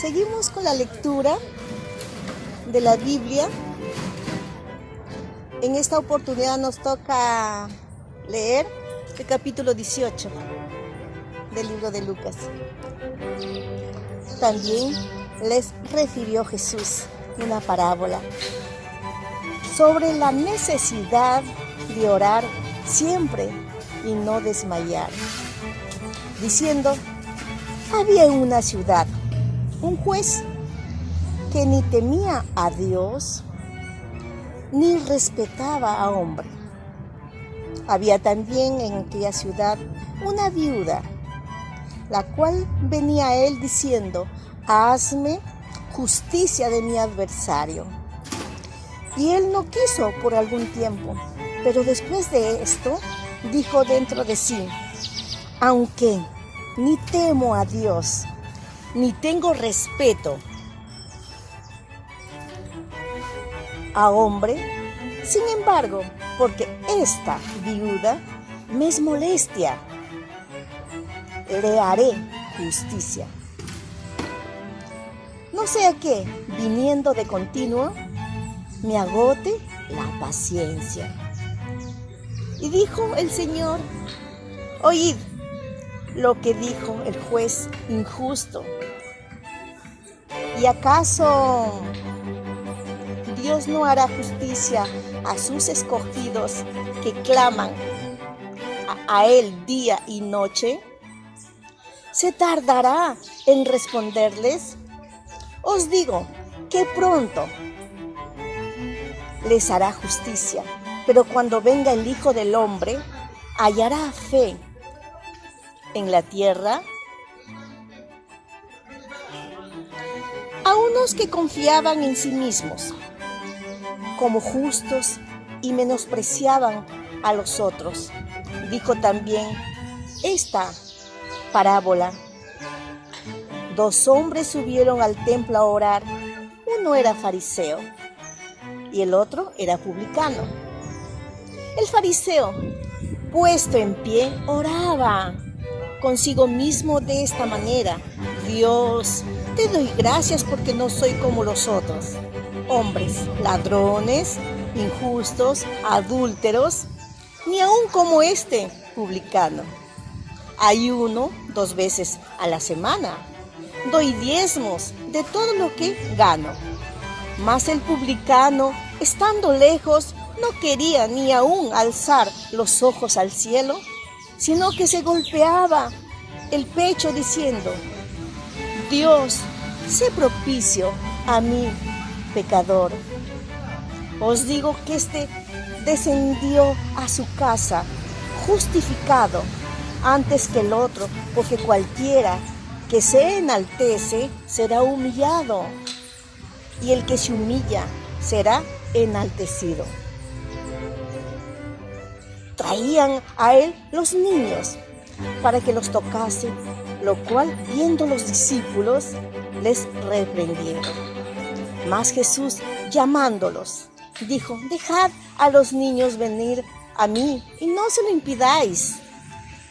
Seguimos con la lectura de la Biblia. En esta oportunidad nos toca leer el capítulo 18 del libro de Lucas. También les refirió Jesús una parábola sobre la necesidad de orar siempre y no desmayar, diciendo: había en una ciudad un juez que ni temía a Dios ni respetaba a hombre. Había también en aquella ciudad una viuda, la cual venía a él diciendo: hazme justicia de mi adversario. Y él no quiso por algún tiempo, pero después de esto dijo dentro de sí: aunque ni temo a Dios, ni tengo respeto a hombre, sin embargo, porque esta viuda me es molestia, le haré justicia. No sea que, viniendo de continuo, me agote la paciencia. Y dijo el Señor: oíd lo que dijo el juez injusto. ¿Y acaso Dios no hará justicia a sus escogidos que claman a Él día y noche? ¿Se tardará en responderles? Os digo que pronto les hará justicia, pero cuando venga el Hijo del Hombre, ¿hallará fe en la tierra? A unos que confiaban en sí mismos como justos y menospreciaban a los otros, dijo también esta parábola. 2 hombres subieron al templo a orar. Uno era fariseo y el otro era publicano. El fariseo, puesto en pie, oraba consigo mismo de esta manera: Dios, te doy gracias porque no soy como los otros hombres, ladrones, injustos, adúlteros, ni aun como este publicano. Ayuno 2 veces a la semana, doy diezmos de todo lo que gano. Mas el publicano, estando lejos, no quería ni aun alzar los ojos al cielo, sino que se golpeaba el pecho diciendo: Dios, sé propicio a mí, pecador. Os digo que este descendió a su casa justificado antes que el otro, porque cualquiera que se enaltece será humillado, y el que se humilla será enaltecido. Traían a él los niños para que los tocase, lo cual, viendo los discípulos, les reprendieron. Mas Jesús, llamándolos, dijo: dejad a los niños venir a mí y no se lo impidáis,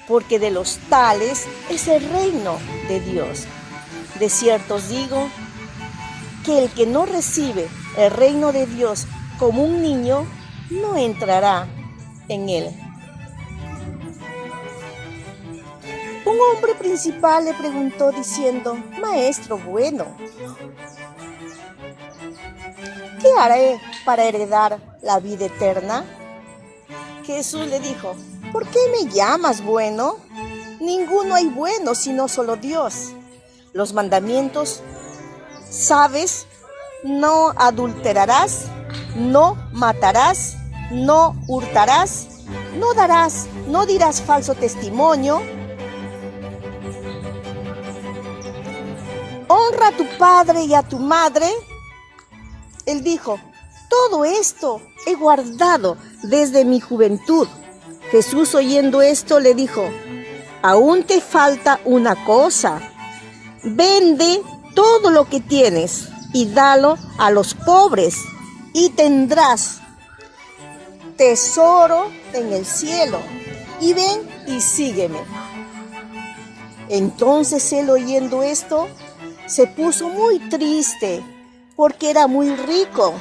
porque de los tales es el reino de Dios. De cierto os digo que el que no recibe el reino de Dios como un niño, no entrará en él. Un hombre principal le preguntó diciendo: Maestro bueno, ¿qué haré para heredar la vida eterna? Jesús le dijo: ¿por qué me llamas bueno? Ninguno hay bueno sino solo Dios. Los mandamientos, ¿sabes? No adulterarás, no matarás, no hurtarás, no dirás falso testimonio, honra a tu padre y a tu madre. Él dijo: todo esto he guardado desde mi juventud. Jesús, oyendo esto, le dijo: aún te falta una cosa. Vende todo lo que tienes y dalo a los pobres, y tendrás tesoro en el cielo. Y ven y sígueme. Entonces él, oyendo esto, se puso muy triste porque era muy rico.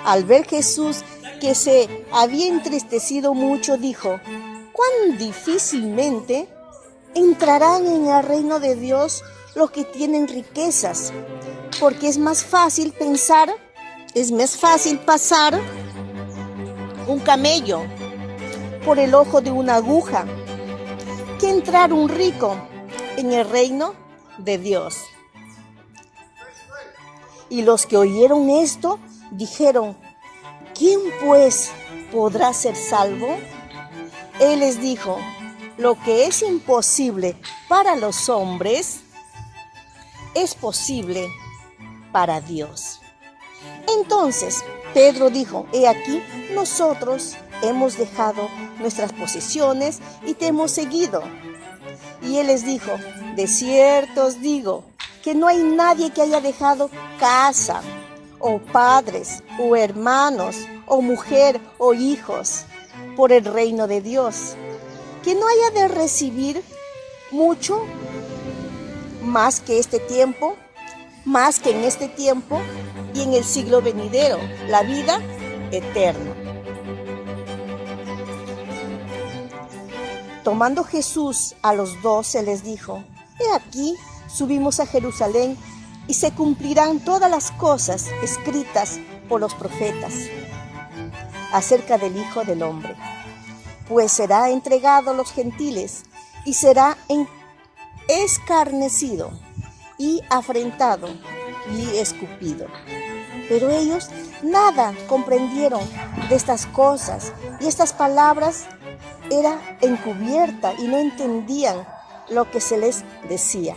Al ver Jesús que se había entristecido mucho, dijo: «¿Cuán difícilmente entrarán en el reino de Dios los que tienen riquezas? Porque es más fácil pasar un camello por el ojo de una aguja que entrar un rico en el reino de Dios». Y los que oyeron esto dijeron: «¿Quién pues podrá ser salvo?». Él les dijo: «Lo que es imposible para los hombres es posible para Dios». Entonces Pedro dijo: «He aquí, nosotros hemos dejado nuestras posesiones y te hemos seguido». Y él les dijo: «De cierto os digo que no hay nadie que haya dejado casa, o padres, o hermanos, o mujer, o hijos, por el reino de Dios, que no haya de recibir mucho más que en este tiempo y en el siglo venidero, la vida eterna». Tomando Jesús a los 12, les dijo: «He aquí, subimos a Jerusalén, y se cumplirán todas las cosas escritas por los profetas acerca del Hijo del Hombre. Pues será entregado a los gentiles, y será escarnecido, y afrentado, y escupido». Pero ellos nada comprendieron de estas cosas, y estas palabras era encubierta, y no entendían lo que se les decía.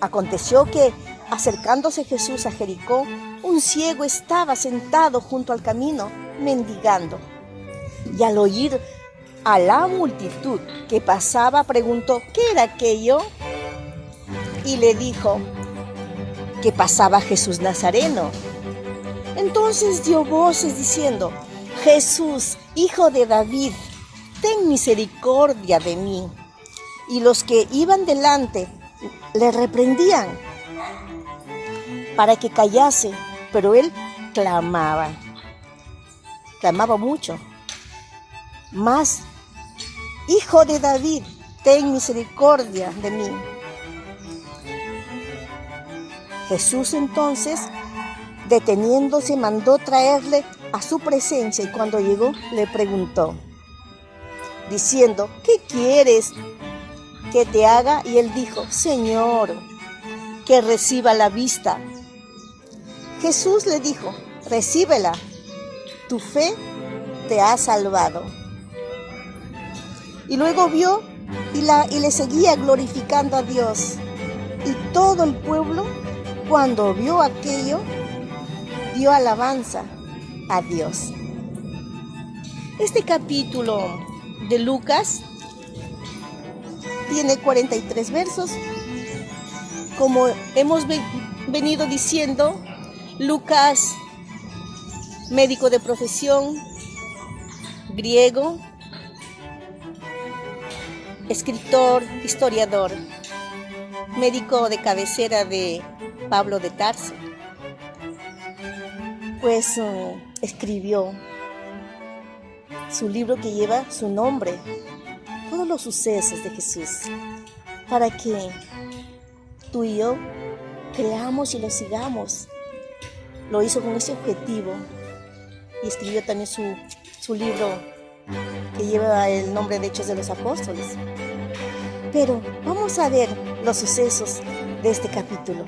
Aconteció que, acercándose Jesús a Jericó, un ciego estaba sentado junto al camino, mendigando. Y al oír a la multitud que pasaba, preguntó: «¿Qué era aquello?». Y le dijo que pasaba Jesús Nazareno. Entonces dio voces diciendo: «Jesús, hijo de David, ten misericordia de mí». Y los que iban delante le reprendían para que callase, pero él clamaba mucho más: «Hijo de David, ten misericordia de mí». Jesús entonces, deteniéndose, mandó traerle a su presencia, y cuando llegó le preguntó, diciendo: «¿Qué quieres que te haga?». Y él dijo: «Señor, que reciba la vista». Jesús le dijo: «Recíbela, tu fe te ha salvado». Y luego vio y le seguía glorificando a Dios. Y todo el pueblo, cuando vio aquello, dio alabanza a Dios. Este capítulo de Lucas tiene 43 versos. Como hemos venido diciendo, Lucas, médico de profesión, griego, escritor, historiador, médico de cabecera de Pablo de Tarso, pues escribió su libro que lleva su nombre, todos los sucesos de Jesús, para que tú y yo creamos y lo sigamos. Lo hizo con ese objetivo y escribió también su libro que lleva el nombre de Hechos de los Apóstoles. Pero vamos a ver los sucesos de este capítulo.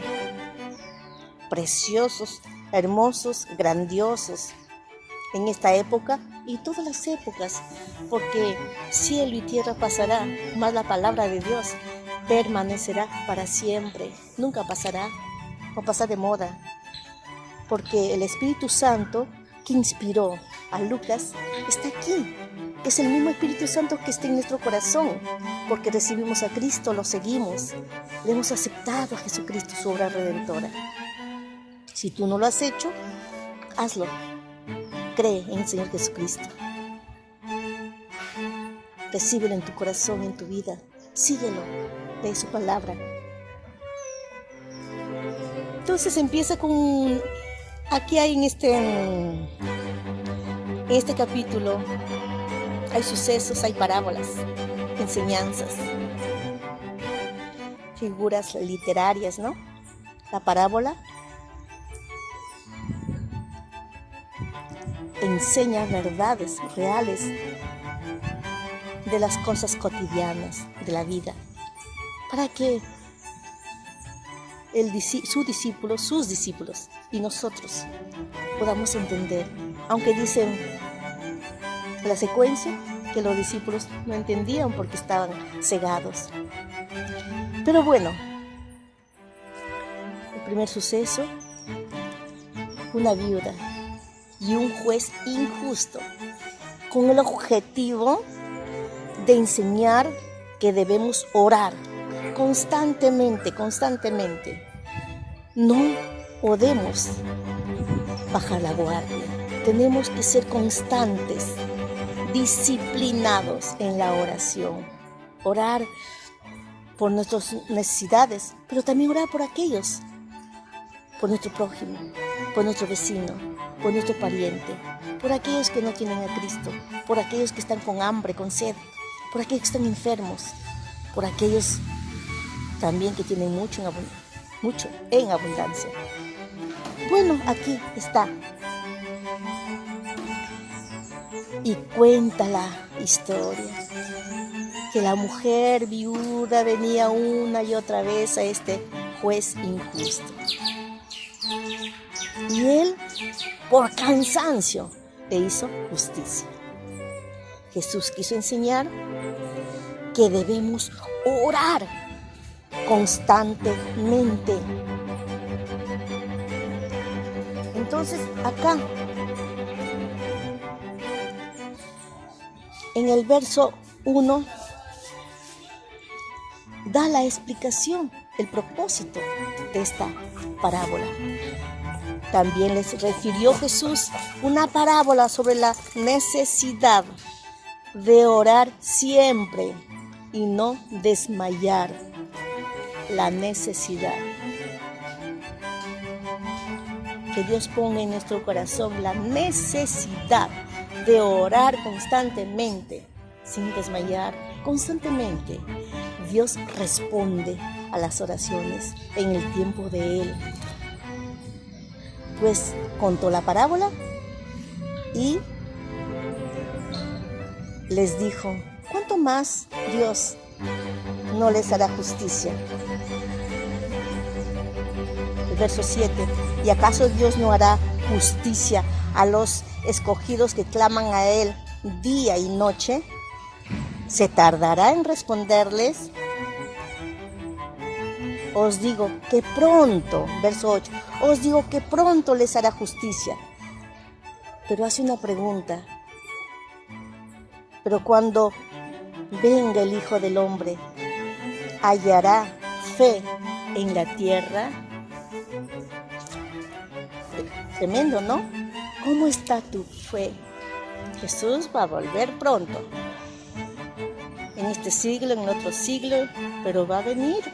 Preciosos, hermosos, grandiosos en esta época y todas las épocas, porque cielo y tierra pasará, mas la palabra de Dios permanecerá para siempre, nunca pasará o pasar de moda, porque el Espíritu Santo que inspiró a Lucas está aquí. Es el mismo Espíritu Santo que está en nuestro corazón, porque recibimos a Cristo, lo seguimos, le hemos aceptado a Jesucristo, su obra redentora. Si tú no lo has hecho, hazlo. Cree en el Señor Jesucristo. Recíbelo en tu corazón, en tu vida. Síguelo, lee su palabra. Entonces empieza con, aquí hay en este capítulo, hay sucesos, hay parábolas, enseñanzas, figuras literarias, ¿no? La parábola enseña verdades reales de las cosas cotidianas de la vida, para que sus discípulos y nosotros podamos entender, aunque dicen la secuencia que los discípulos no entendían porque estaban cegados. Pero bueno, el primer suceso, una viuda y un juez injusto, con el objetivo de enseñar que debemos orar constantemente. No podemos bajar la guardia. Tenemos que ser constantes, disciplinados en la oración. Orar por nuestras necesidades, pero también orar por aquellos, por nuestro prójimo, por nuestro vecino, por nuestro pariente, por aquellos que no tienen a Cristo, por aquellos que están con hambre, con sed, por aquellos que están enfermos, por aquellos también que tienen mucho en abundancia. Bueno, aquí está. Y cuenta la historia que la mujer viuda venía una y otra vez a este juez injusto. Y él, por cansancio, le hizo justicia. Jesús quiso enseñar que debemos orar constantemente. Entonces, acá, en el verso 1, da la explicación, el propósito de esta parábola. También les refirió Jesús una parábola sobre la necesidad de orar siempre y no desmayar. La necesidad. Que Dios ponga en nuestro corazón la necesidad de orar constantemente, sin desmayar, constantemente. Dios responde a las oraciones en el tiempo de Él. Pues contó la parábola y les dijo, ¿cuánto más Dios no les hará justicia? El verso 7, ¿y acaso Dios no hará justicia a los escogidos que claman a Él día y noche? ¿Se tardará en responderles? Os digo que pronto, verso 8, os digo que pronto les hará justicia. Pero hace una pregunta. Pero cuando venga el Hijo del Hombre, ¿hallará fe en la tierra? Tremendo, ¿no? ¿Cómo está tu fe? Jesús va a volver pronto. En este siglo, en otro siglo, pero va a venir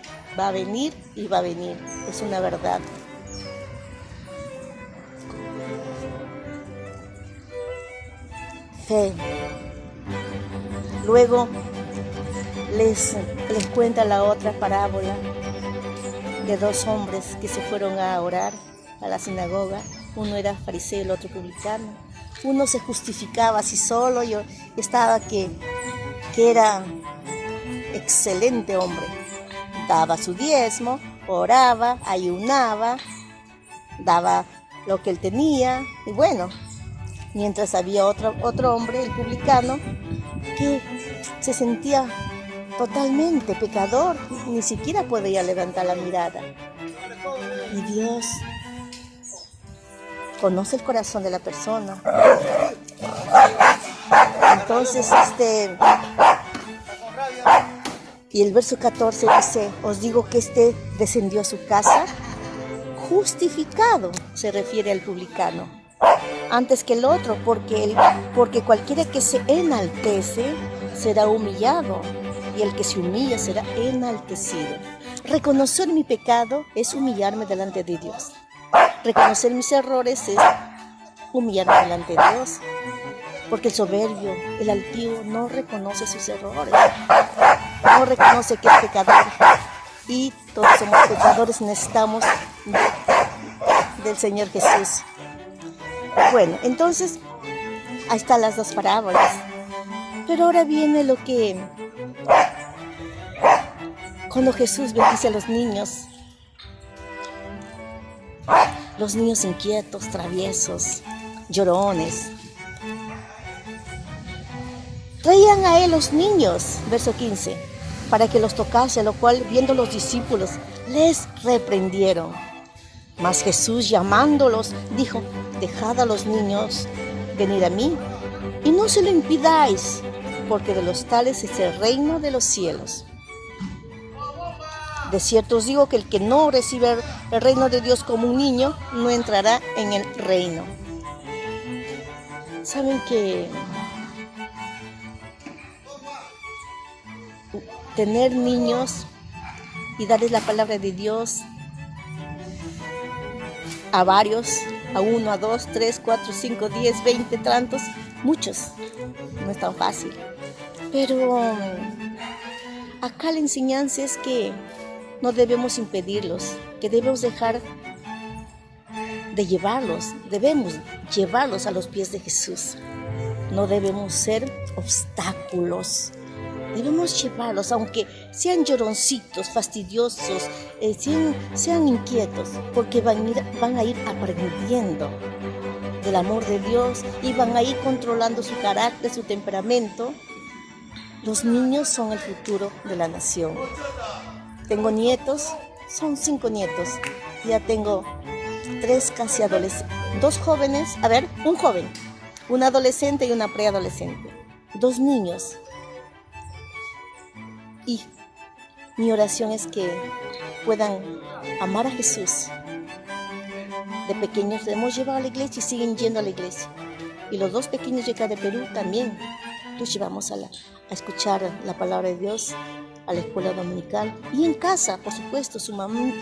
y va a venir. Es una verdad. Fe. Luego les cuenta la otra parábola de dos hombres que se fueron a orar a la sinagoga. Uno era fariseo y el otro publicano. Uno se justificaba así solo, yo estaba que era excelente hombre. Daba su diezmo, oraba, ayunaba, daba lo que él tenía. Y bueno, mientras había otro hombre, el publicano, que se sentía totalmente pecador, ni siquiera podía levantar la mirada. Y Dios conoce el corazón de la persona. Entonces, y el verso 14 dice, os digo que descendió a su casa justificado, se refiere al publicano, antes que el otro, porque cualquiera que se enaltece será humillado, y el que se humilla será enaltecido. Reconocer mi pecado es humillarme delante de Dios. Reconocer mis errores es humillarme delante de Dios. Porque el soberbio, el altivo, no reconoce sus errores. No reconoce que es pecador. Y todos somos pecadores, necesitamos del Señor Jesús. Bueno, entonces, ahí están las dos parábolas. Pero ahora viene lo que... Cuando Jesús bendice a los niños inquietos, traviesos, llorones, traían a él los niños, verso 15, para que los tocase, lo cual viendo los discípulos les reprendieron. Mas Jesús, llamándolos, dijo: dejad a los niños venir a mí, y no se lo impidáis, porque de los tales es el reino de los cielos. De cierto os digo que el que no recibe el reino de Dios como un niño, no entrará en el reino. ¿Saben que tener niños y darles la palabra de Dios a varios, a 1, a 2, 3, 4, 5, 10, 20, tantos, muchos, no es tan fácil? Pero acá la enseñanza es que no debemos impedirlos, que debemos dejar de llevarlos, debemos llevarlos a los pies de Jesús. No debemos ser obstáculos, debemos llevarlos, aunque sean lloroncitos, fastidiosos, sean inquietos, porque van a ir aprendiendo del amor de Dios y van a ir controlando su carácter, su temperamento. Los niños son el futuro de la nación. Tengo nietos, son 5 nietos. Ya tengo 3 casi adolescentes, 2 jóvenes, un joven, un adolescente y una preadolescente. 2 niños. Y mi oración es que puedan amar a Jesús. De pequeños hemos llevado a la iglesia y siguen yendo a la iglesia. Y los 2 pequeños de acá de Perú también los llevamos a escuchar la palabra de Dios, a la escuela dominical. Y en casa, por supuesto, su madre,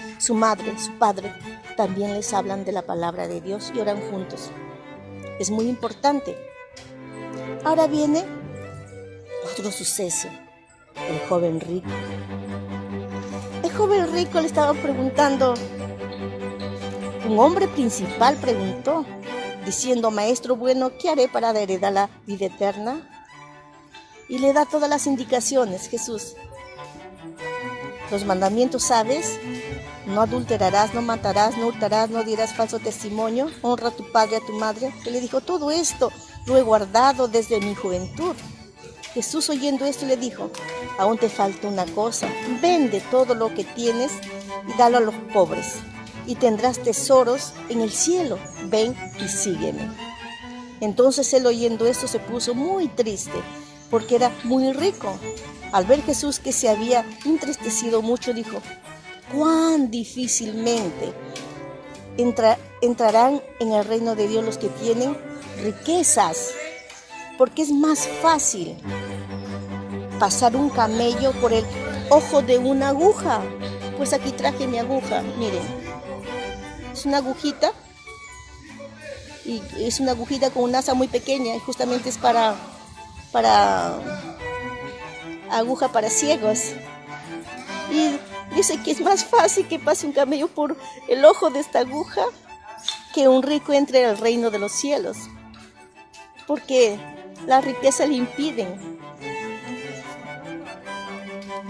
su padre, también les hablan de la palabra de Dios y oran juntos. Es muy importante. Ahora viene otro suceso. El joven rico. El joven rico le estaba preguntando, un hombre principal preguntó, diciendo: maestro bueno, ¿qué haré para heredar la vida eterna? Y le da todas las indicaciones, Jesús. Los mandamientos, ¿sabes? No adulterarás, no matarás, no hurtarás, no dirás falso testimonio, honra a tu padre y a tu madre. Él le dijo: todo esto lo he guardado desde mi juventud. Jesús, oyendo esto, le dijo: aún te falta una cosa, vende todo lo que tienes y dalo a los pobres, y tendrás tesoros en el cielo. Ven y sígueme. Entonces él, oyendo esto, se puso muy triste, porque era muy rico. Al ver Jesús que se había entristecido mucho, dijo: cuán difícilmente entrarán en el reino de Dios los que tienen riquezas, porque es más fácil pasar un camello por el ojo de una aguja. Pues aquí traje mi aguja, miren, es una agujita, y es una agujita con un asa muy pequeña, y justamente es para aguja para ciegos. Y dice que es más fácil que pase un camello por el ojo de esta aguja que un rico entre al reino de los cielos, porque la riqueza le impiden.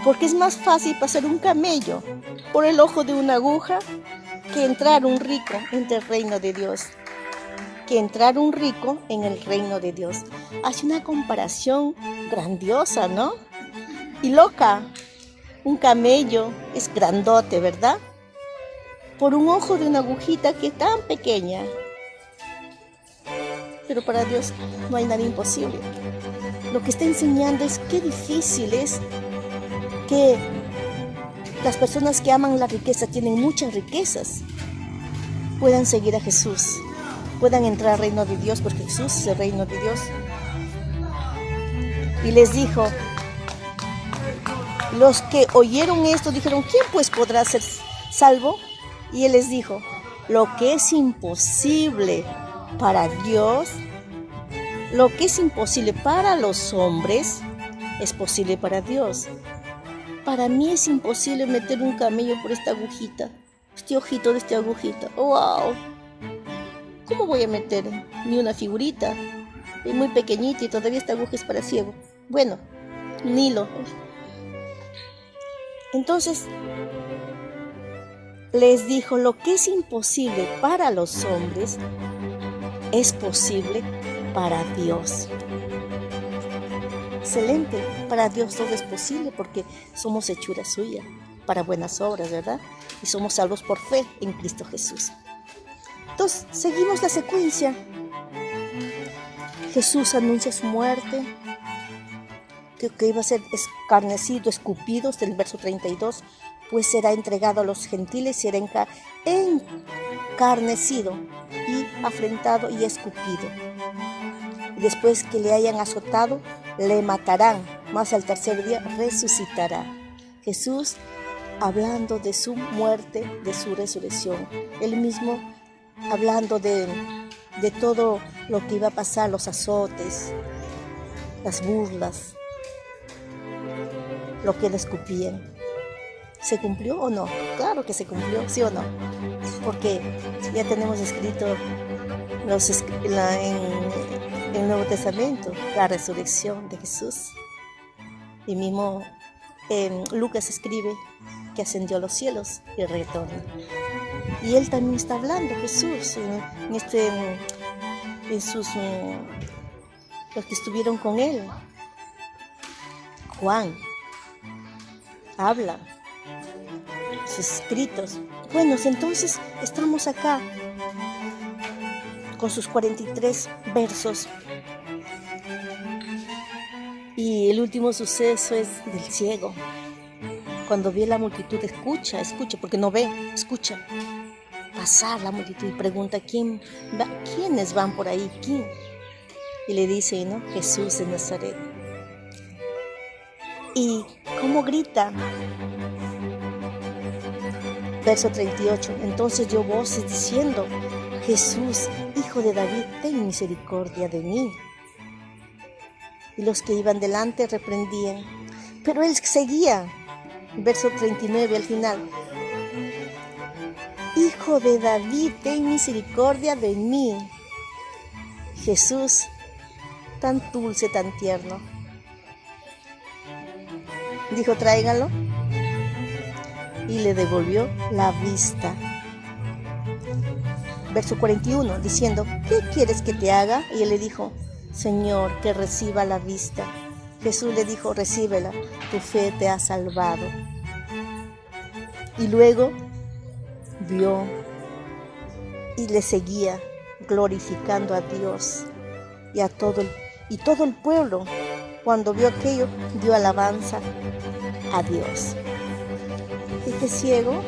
Porque es más fácil pasar un camello por el ojo de una aguja que entrar un rico entre el reino de Dios. Que entrar un rico en el reino de Dios. Hace una comparación grandiosa, ¿no? Y loca. Un camello es grandote, ¿verdad? Por un ojo de una agujita que es tan pequeña. Pero para Dios no hay nada imposible. Lo que está enseñando es qué difícil es que las personas que aman la riqueza, tienen muchas riquezas, puedan seguir a Jesús, puedan entrar al reino de Dios, porque Jesús es el reino de Dios. Y les dijo: Los que oyeron esto dijeron, ¿quién pues podrá ser salvo? Y él les dijo, lo que es imposible para Dios, lo que es imposible para los hombres, es posible para Dios. Para mí es imposible meter un camello por esta agujita, este ojito de esta agujita. ¡Wow! ¿Cómo voy a meter ni una figurita? Es muy pequeñita y todavía esta aguja es para ciego. Bueno, un hilo. Entonces, les dijo, lo que es imposible para los hombres, es posible para Dios. Excelente, para Dios todo es posible porque somos hechura suya, para buenas obras, ¿verdad? Y somos salvos por fe en Cristo Jesús. Entonces, seguimos la secuencia. Jesús anuncia su muerte, que iba a ser escarnecido, escupido, del verso 32, pues será entregado a los gentiles y será encarnecido y afrentado y escupido. Y después que le hayan azotado, le matarán, mas al tercer día resucitará. Jesús hablando de su muerte, de su resurrección. Él mismo hablando de todo lo que iba a pasar, los azotes, las burlas, lo que le escupían. ¿Se cumplió o no? Claro que se cumplió, ¿sí o no? Porque ya tenemos escrito en el Nuevo Testamento la resurrección de Jesús. Y mismo Lucas escribe que ascendió a los cielos y retorna. Y él también está hablando, Jesús, los que estuvieron con él. Juan habla, sus escritos. Bueno, entonces estamos acá con sus 43 versos. Y el último suceso es del ciego. Cuando ve la multitud, escucha, porque no ve, escucha pasar la multitud y pregunta, ¿quiénes van por ahí? ¿Quién? Y le dice, ¿no? Jesús de Nazaret. ¿Y cómo grita? Verso 38. Entonces dio voces diciendo, Jesús, Hijo de David, ten misericordia de mí. Y los que iban delante reprendían. Pero él seguía. Verso 39 al final. Hijo de David, ten misericordia de mí. Jesús, tan dulce, tan tierno. Dijo, tráiganlo. Y le devolvió la vista. Verso 41, diciendo, ¿qué quieres que te haga? Y él le dijo, Señor, que reciba la vista. Jesús le dijo, recíbela, tu fe te ha salvado. Y luego vio y le seguía, glorificando a Dios y todo el pueblo, cuando vio aquello, dio alabanza a Dios. Este ciego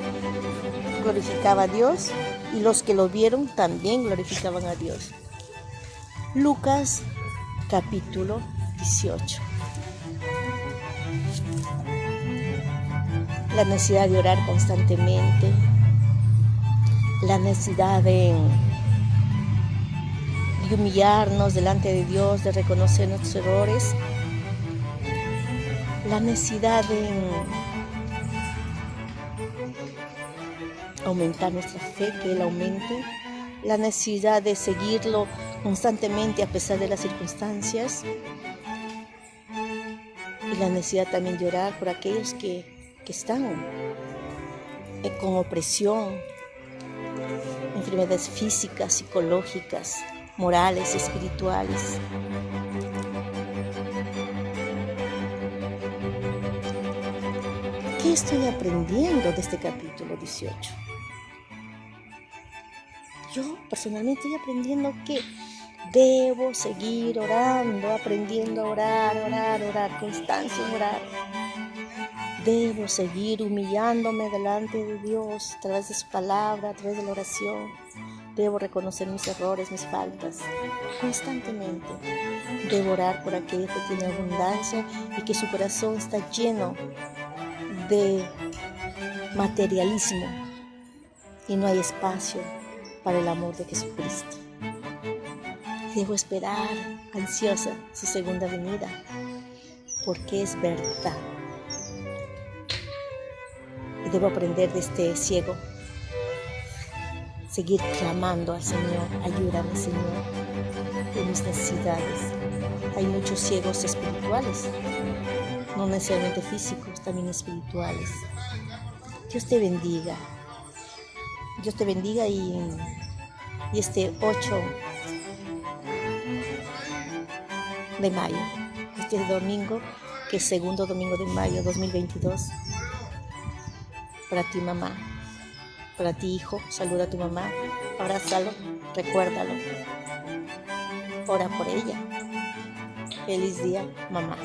glorificaba a Dios y los que lo vieron también glorificaban a Dios. Lucas capítulo 18. La necesidad de orar constantemente, la necesidad de humillarnos delante de Dios, de reconocer nuestros errores, la necesidad de aumentar nuestra fe, que Él aumente, la necesidad de seguirlo constantemente a pesar de las circunstancias, y la necesidad también de orar por aquellos que están con opresión, enfermedades físicas, psicológicas, morales, espirituales. ¿Qué estoy aprendiendo de este capítulo 18? Yo personalmente estoy aprendiendo que debo seguir orando, aprendiendo a orar, constancia en orar. Debo seguir humillándome delante de Dios a través de su palabra, a través de la oración. Debo reconocer mis errores, mis faltas, constantemente. Debo orar por aquellos que tienen abundancia y que su corazón está lleno de materialismo y no hay espacio para el amor de Jesucristo. Debo esperar ansiosa su segunda venida, porque es verdad. Y debo aprender de este ciego, seguir clamando al Señor, ayúdame Señor, en mis necesidades. Hay muchos ciegos espirituales, no necesariamente físicos, también espirituales. Dios te bendiga. Dios te bendiga y este 8 de mayo, este domingo, que es segundo domingo de mayo 2022, para ti mamá, para ti hijo, saluda a tu mamá, abrázalo, recuérdalo, ora por ella. Feliz día, mamá.